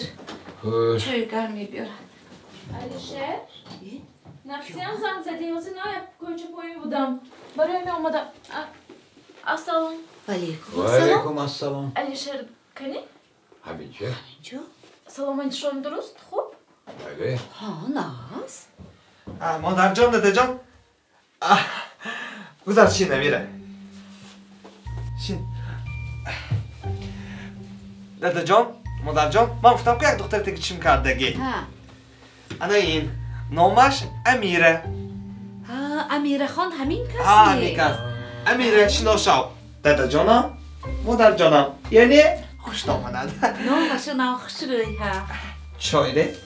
Speaker 5: چای گرمی بیارم
Speaker 16: علیشه نفسی هم زنگ زدی واسه نه کوچه پایین بودم برای می اومدم السلام
Speaker 4: وعلیکم السلام
Speaker 16: علیشه کنی؟
Speaker 4: همینجا
Speaker 16: سلام انتشارم درست خوب؟
Speaker 4: بله
Speaker 5: ها ناز
Speaker 1: مادر جان داده جان گذار چی نمیره شین داده جان مادر جان من گفتم که یک دختر تکی چیم کردگی انا این نامش امیره
Speaker 5: امیره خان همین کسی
Speaker 1: همین کس امیره شناشاو داده جانم مادر جانم یعنی خوش آمدند
Speaker 5: نامش ناخش روی ها
Speaker 1: چای ده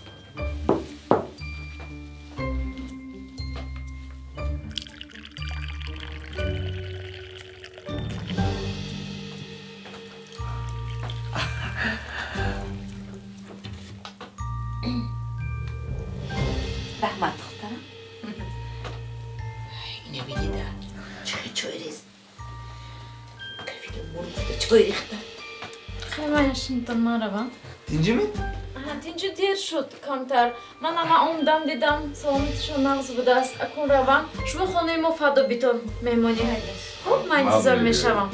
Speaker 5: رحمت دخترم اینو بیدیده چای ریز کفیل مرد چای ریخته
Speaker 16: خیلی منشین تا مرحبا
Speaker 1: تینجی می؟
Speaker 16: تینجی دیر شد کمتر من اما اومدم دیدم سلامتشون نغز بوده است اکن روم شما خانه ما فدا بیتون مهمانی خب من انتظار میشوم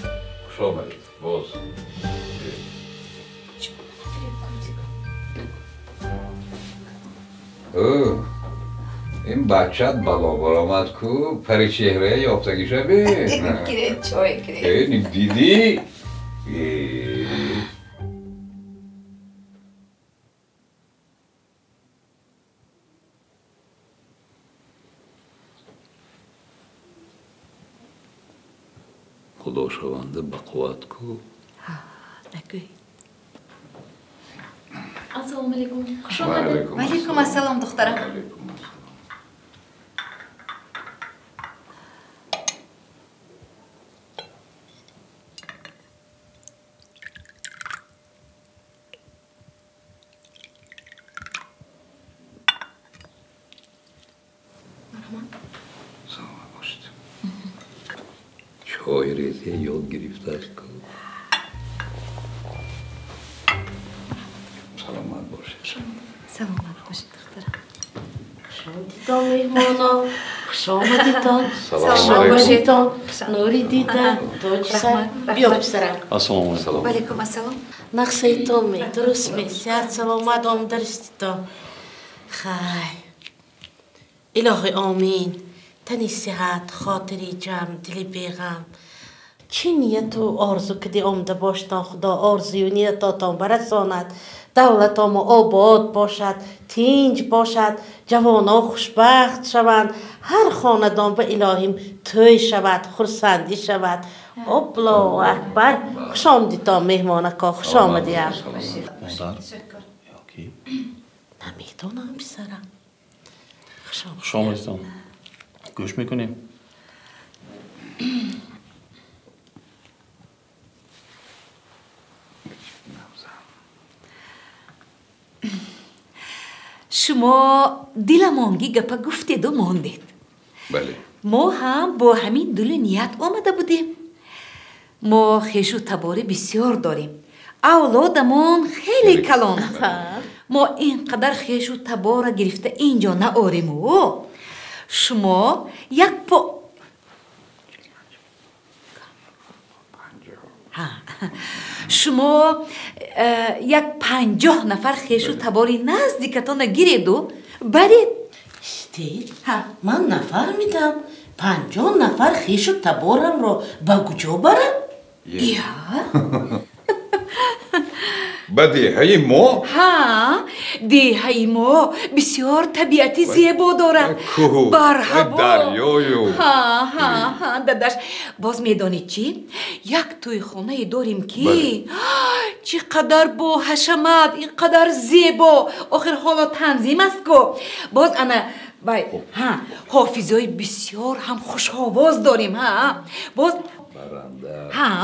Speaker 4: خوش آمدید باز این بچت بلا برآمد کو پری چهره یافتگیشه بین
Speaker 5: گیره چای گیره
Speaker 4: این دیدی؟ خدا شونده بقوت کو
Speaker 5: نگوی
Speaker 16: السلام علیکم خوش
Speaker 5: آمدید وعلیکم السلام دخترم
Speaker 4: چای ریزی یاد گرفته است که سلامت باشه
Speaker 5: سلامت باشه دخترم
Speaker 3: دیدم میهمانا خوش آمدیتان
Speaker 4: سلام
Speaker 3: علیکم نوری دیدم تاج سر بیا پسرم
Speaker 7: السلام علیکم
Speaker 5: وعلیکم السلام
Speaker 3: نقصیتان می درست می سیاد سلامت آم درستیتان خای الهی آمین تنی صحت خاطری جمع دلی بیغم چی نیت و آرزو کدی آمده باشتان خدا آرزوی و نیتاتان برساند دولتان آباد باشد تینج باشد جوانا خوشبخت شوند هر خاندان به الهیم توی شود خرسندی شود الله اکبر خوش آمدیتان مهمانکا خوش آمدیم نمیدونم پسرم
Speaker 7: خوش آمدیتان گوش میکنیم
Speaker 5: شما دیلمانگی گپا گفتید و ماندید.
Speaker 4: بله.
Speaker 5: ما هم با همین دل نیت آمده بودیم. ما خیش و تبار بسیار داریم. اولادمون خیلی کلان است. ما اینقدر خیش و تبار گرفته اینجا نآریم و شما یک شما یک 50 نفر خیش و تباری نزدیکتان گیرید و برید.
Speaker 3: استید من نفر میدم 50 نفر خیش و تبارم رو با کجا برم؟
Speaker 5: یا
Speaker 4: با دیهای ما؟
Speaker 5: ها دیهای ما بسیار طبیعتی زیبا دارد.
Speaker 4: کوه دریایو
Speaker 5: ها داداش باز میدانید چی؟ یک توی خانه داریم که چقدر با حشمت اینقدر زیبا آخر حالا تنظیم است که باز انا حافظای بسیار هم خوش آواز داریم باز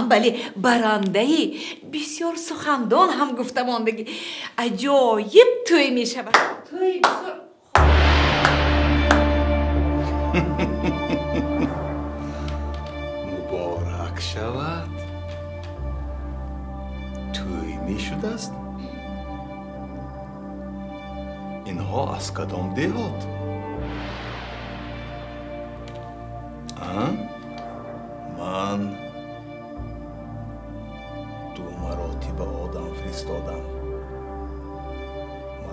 Speaker 5: بله برنده بسیار سخندان هم گفته ماندگی عجایب توی می شود. توی بسیار
Speaker 6: مبارک شود. توی می شده است. اینها از کدام دهات؟ من 2 مراتب آدم فرستادم.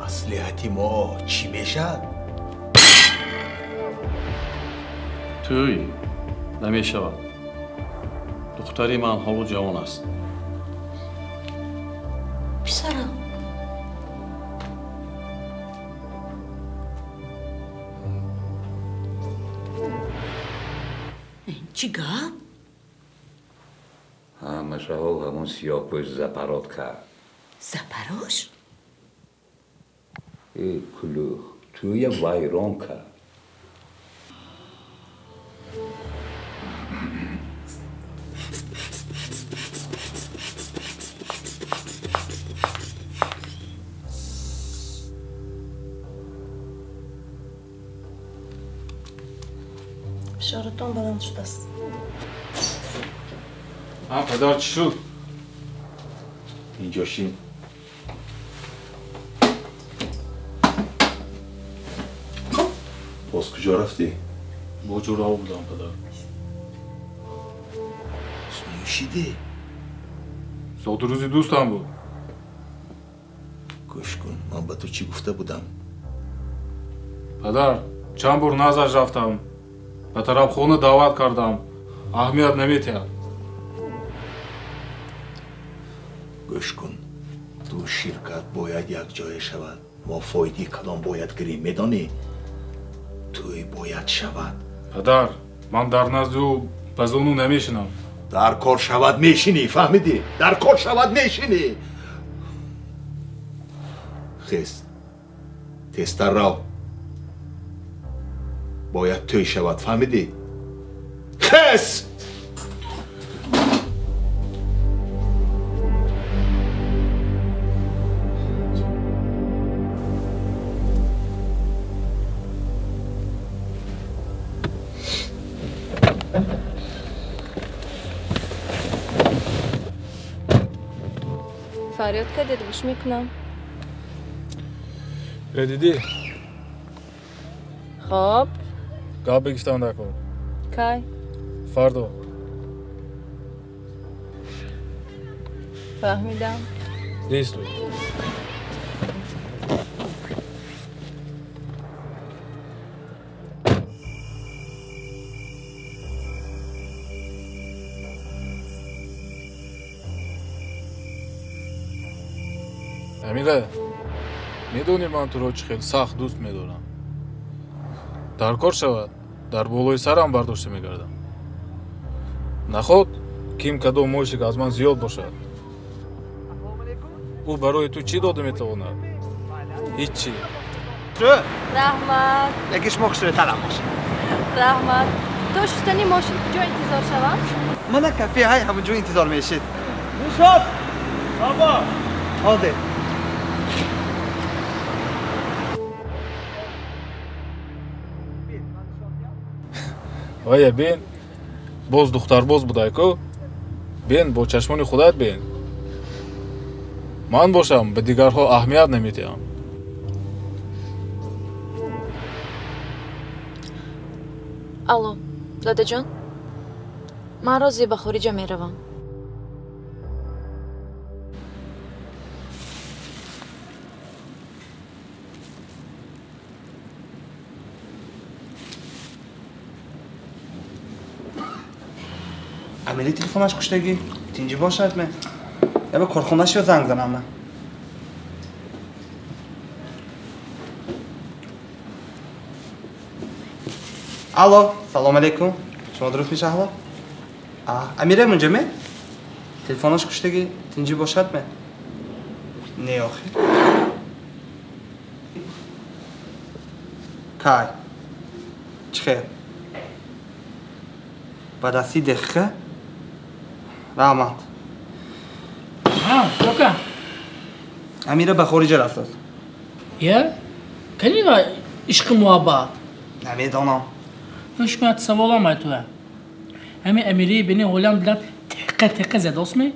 Speaker 6: مصلحت ما چی میشد؟
Speaker 7: توی نمیشود. دختری من حالو جوان است.
Speaker 3: پسرم
Speaker 5: چی گفت؟
Speaker 4: مشاهو همون سیاپوش زپرات کرد.
Speaker 5: زپروش؟
Speaker 4: کلوخ توی ویران کرد.
Speaker 3: فشارتون بلند شده است.
Speaker 8: پدر چی شد؟
Speaker 6: اینجا شین. باز کجا رفتی؟
Speaker 7: با جورا بودم پدر.
Speaker 6: نوشیدی؟
Speaker 8: ساعت روزی دوستم بود.
Speaker 6: گوش کن من به تو چی گفته بودم؟
Speaker 8: پدر چند بار نزدش رفتم. به طرف خونه دعوت کردم. اهمیت نمیتید.
Speaker 6: گوش کن تو شرکت باید یک جای شود. ما فایده کدام باید گیریم میدانی؟ توی باید شود.
Speaker 8: پدر من در نزد او بزونو نمیشنم.
Speaker 6: در کار شود میشینی فهمیدی؟ در کار شود میشینی. خیست تستر رو باید توی شود فهمیدی؟ خیست
Speaker 17: فریاد کردید گوش میکنم.
Speaker 8: ردیدی؟
Speaker 17: خب
Speaker 8: گاب بگیفتم نکن.
Speaker 17: کی؟
Speaker 8: فردا.
Speaker 17: فهمیدم.
Speaker 8: نیست امیره میدونی من تو رو چه خیلی سخت دوست میدارم. در کار شود در بالای سرم برداشته میگردم. نخود کیم کدام موشی که از من زیاد باشد. او برای تو چی داده میتواند؟ هیچی.
Speaker 17: رحمت
Speaker 11: یکیش مخشره ترم باشه.
Speaker 17: رحمت تو شستنی ماشین کجا انتظار شوم؟
Speaker 11: من کافی های همونجا انتظار میشید.
Speaker 2: نشاد بابا
Speaker 11: حاضر
Speaker 8: وای بین باز دختر باز بودای کو بین با چشمان خودت بین من باشم به دیگرها اهمیت نمیدم
Speaker 17: алло дадаҷон ман розе ба хориҷа меравам
Speaker 11: امیری تلفنش کشتگی تینجی باشد من یا به کارخونه‌اش یا زنگ زنم من الو سلام علیکم شما درست میشه حالا امیره منجا می تلفنش کشتگی تینجی باشد من نه آخی کای چخیر بعد از 30 دقیقه رحمت
Speaker 14: شوکا
Speaker 11: امیره به خارج رفتاد
Speaker 14: یا کنی و عشق محبت
Speaker 11: نمیدانم
Speaker 14: نشکمت سوالم ای توه همه امیری بینی هولند بلد تقه زد اسمی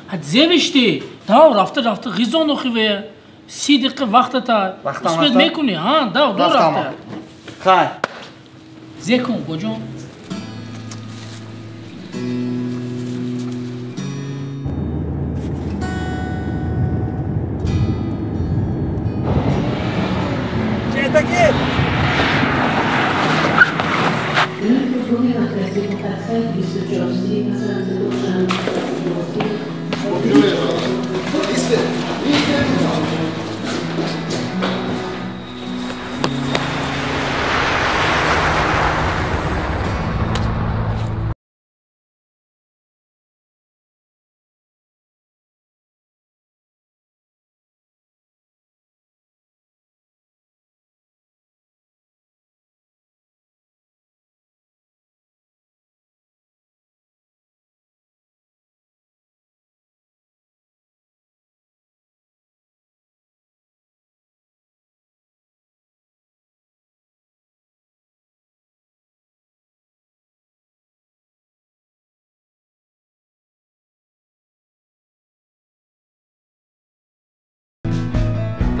Speaker 14: حد زیوشتی داو رفته غیزان خوبه 30 دقیقه وقت تا اسمت میکنی ها داو رفته
Speaker 11: خای
Speaker 14: زیکن گوجون
Speaker 11: Gel.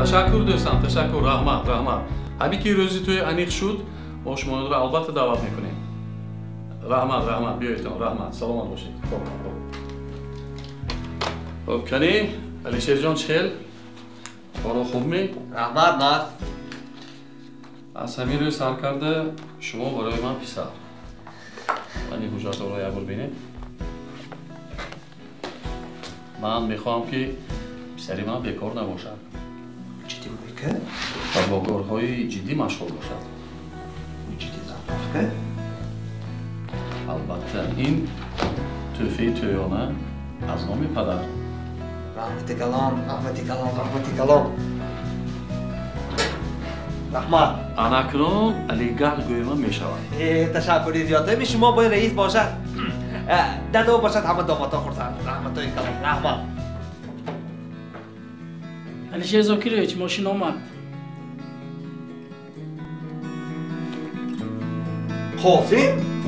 Speaker 7: تشکر دوستان تشکر رحمت همین که روزی توی انیق شد ما شما رو البته دعوت میکنیم رحمت بیایید رحمت سلامت باشید خب کنی علیشیر جان چهل کارو خوب می
Speaker 11: رحمت نه
Speaker 7: از همین روی سر کرده شما برای من پسر من این حجت رو یه بار بینید من میخوام که پسری من بیکار نباشد
Speaker 11: جدی میگه؟
Speaker 7: و با کارهای جدی مشغول باشد
Speaker 11: جدی زنبافته؟
Speaker 7: البته این تحفه تویانه از نام پدر
Speaker 11: رحمتی کلام رحمت
Speaker 7: اناکنون علیگاه گویمه میشود
Speaker 11: تشکری زیاده می شما باید رئیس باشد دادا باشد همه داماتا خورسند رحمتای کلام رحمت
Speaker 14: علیشیر زاکیرویچ ماشین آمد
Speaker 11: قاسم